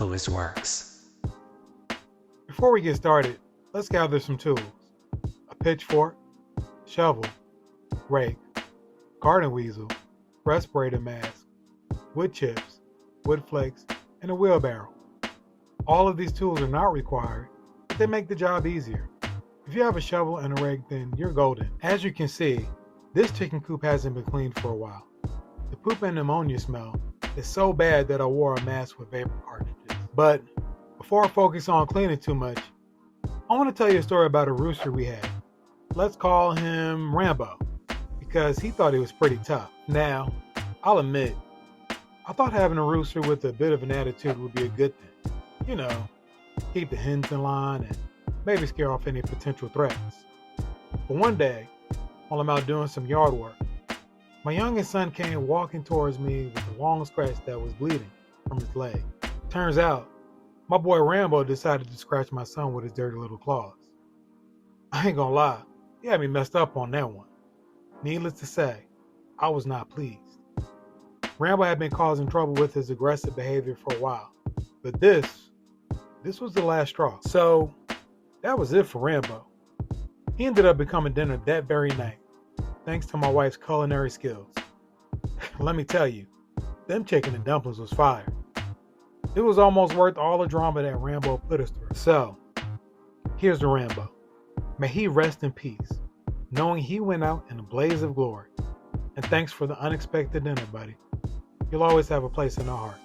simplest works. Before we get started, let's gather some tools. A pitchfork, shovel, rake, garden weasel, respirator mask, wood chips, wood flakes, and a wheelbarrow. All of these tools are not required, but they make the job easier. If you have a shovel and a rake, then you're golden. As you can see, this chicken coop hasn't been cleaned for a while. The poop and ammonia smell is so bad that I wore a mask with vapor cartridges. But before I focus on cleaning too much, I want to tell you a story about a rooster we had. Let's call him Rambo, because he thought he was pretty tough. Now, I'll admit, I thought having a rooster with a bit of an attitude would be a good thing. You know, keep the hens in line and maybe scare off any potential threats. But one day, while I'm out doing some yard work, my youngest son came walking towards me with a long scratch that was bleeding from his leg. Turns out, my boy Rambo decided to scratch my son with his dirty little claws. I ain't gonna lie, he had me messed up on that one. Needless to say, I was not pleased. Rambo had been causing trouble with his aggressive behavior for a while, but this was the last straw. So that was it for Rambo. He ended up becoming dinner that very night, thanks to my wife's culinary skills. Let me tell you, them chicken and dumplings was fire. It was almost worth all the drama that Rambo put us through. So, here's the Rambo. May he rest in peace, knowing he went out in a blaze of glory. And thanks for the unexpected dinner, buddy. You'll always have a place in our hearts.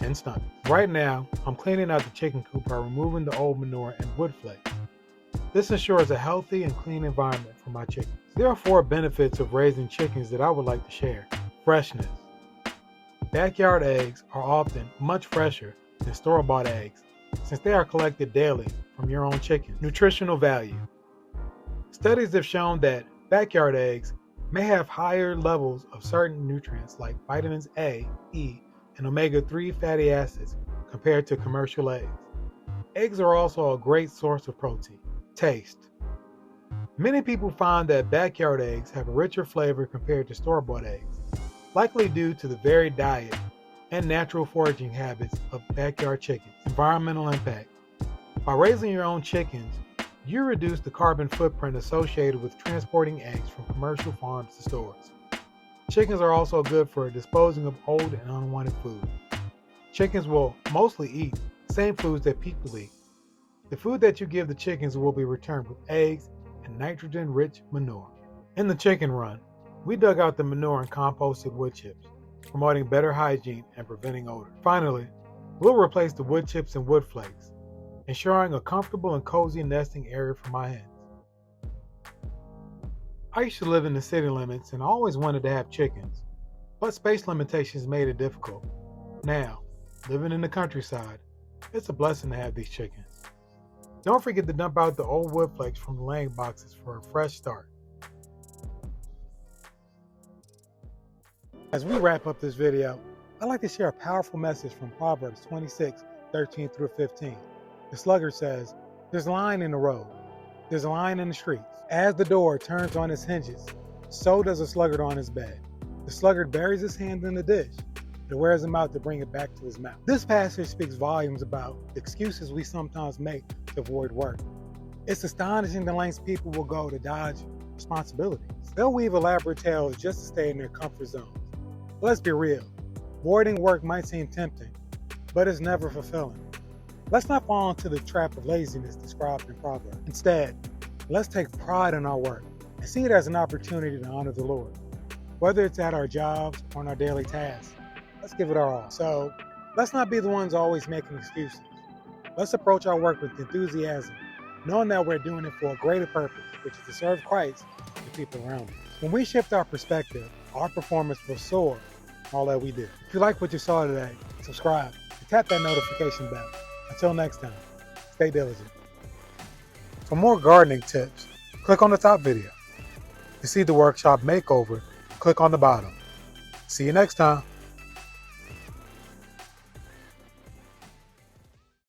And stomachs. Right now, I'm cleaning out the chicken coop by removing the old manure and wood flakes. This ensures a healthy and clean environment for my chickens. There are 4 benefits of raising chickens that I would like to share. Freshness. Backyard eggs are often much fresher than store-bought eggs since they are collected daily from your own chicken. Nutritional value. Studies have shown that backyard eggs may have higher levels of certain nutrients like vitamins A, E, and omega-3 fatty acids compared to commercial eggs. Eggs are also a great source of protein. Taste. Many people find that backyard eggs have a richer flavor compared to store-bought eggs, likely due to the varied diet and natural foraging habits of backyard chickens. Environmental impact. By raising your own chickens, you reduce the carbon footprint associated with transporting eggs from commercial farms to stores. Chickens are also good for disposing of old and unwanted food. Chickens will mostly eat the same foods that people eat. The food that you give the chickens will be returned with eggs and nitrogen-rich manure. In the chicken run, we dug out the manure and composted wood chips, promoting better hygiene and preventing odor. Finally, we'll replace the wood chips and wood flakes, ensuring a comfortable and cozy nesting area for my hens. I used to live in the city limits and always wanted to have chickens, but space limitations made it difficult. Now, living in the countryside, it's a blessing to have these chickens. Don't forget to dump out the old wood flakes from the laying boxes for a fresh start. As we wrap up this video, I'd like to share a powerful message from Proverbs 26:13-15. The sluggard says, "There's a lion in the road. There's a lion in the streets. As the door turns on its hinges, so does a sluggard on his bed. The sluggard buries his hand in the dish, but wears him out to bring it back to his mouth." This passage speaks volumes about the excuses we sometimes make to avoid work. It's astonishing the lengths people will go to dodge responsibilities. They'll weave elaborate tales just to stay in their comfort zones. But let's be real. Avoiding work might seem tempting, but it's never fulfilling. Let's not fall into the trap of laziness described in Proverbs. Instead, let's take pride in our work and see it as an opportunity to honor the Lord. Whether it's at our jobs or in our daily tasks, let's give it our all. So let's not be the ones always making excuses. Let's approach our work with enthusiasm, knowing that we're doing it for a greater purpose, which is to serve Christ and the people around us. When we shift our perspective, our performance will soar in all that we do. If you like what you saw today, subscribe and tap that notification bell. Until next time, stay diligent. For more gardening tips, click on the top video. To see the workshop makeover, click on the bottom. See you next time.